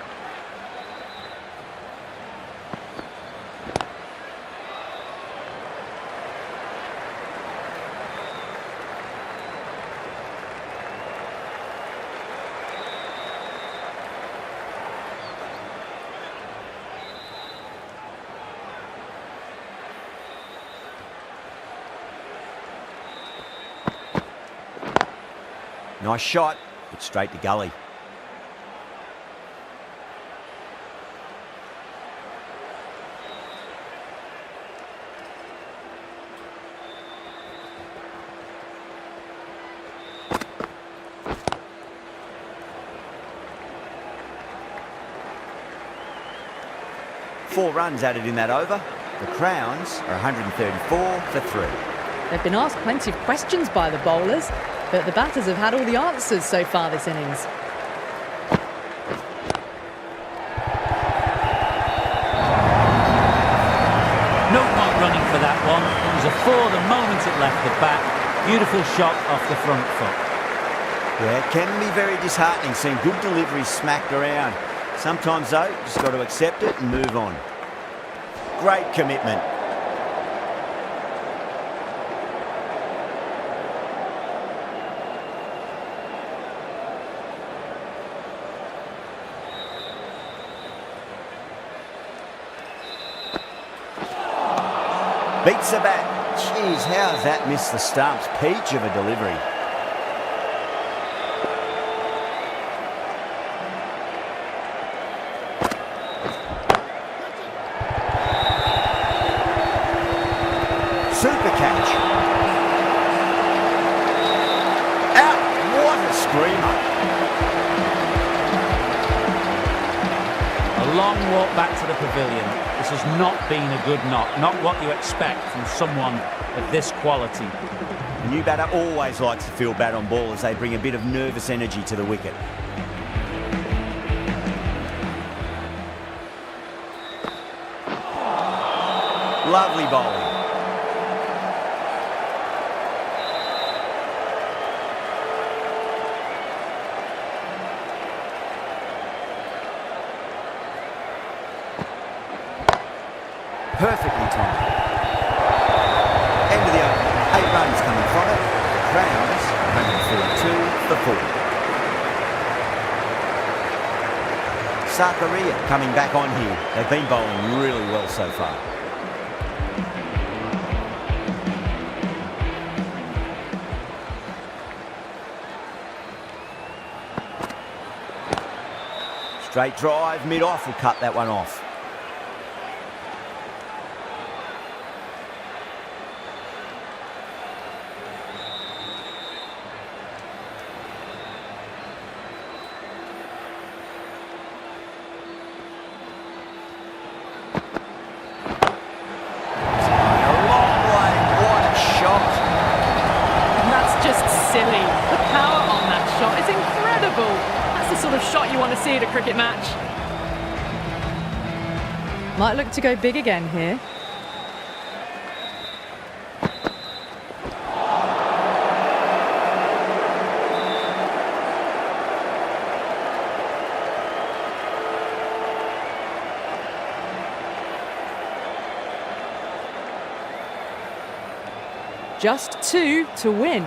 Nice shot, but straight to gully. Four runs added in that over. The Crowns are 134 for 3. They've been asked plenty of questions by the bowlers, but the batters have had all the answers so far this innings. No point running for that one. It was a 4 the moment it left the bat. Beautiful shot off the front foot. Yeah, it can be very disheartening seeing good deliveries smacked around. Sometimes, though, just got to accept it and move on. Great commitment. Beats the bat. Jeez, how's that missed the stumps? Peach of a delivery. Super catch. Out. What a screamer. A long walk back to the pavilion. This has not been a good knock, not what you expect from someone of this quality. The new batter always likes to feel bat on ball as they bring a bit of nervous energy to the wicket. Lovely bowling. Perfectly timed. End of the over. 8 runs coming from it. The Crowns 142 for 4. Sakaria coming back on here. They've been bowling really well so far. Straight drive, mid-off will cut that one off. Shot you want to see at a cricket match. Might look to go big again here. Just 2 to win.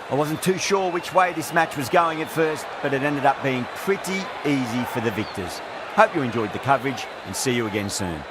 I wasn't too sure which way this match was going at first, but it ended up being pretty easy for the victors. Hope you enjoyed the coverage and see you again soon.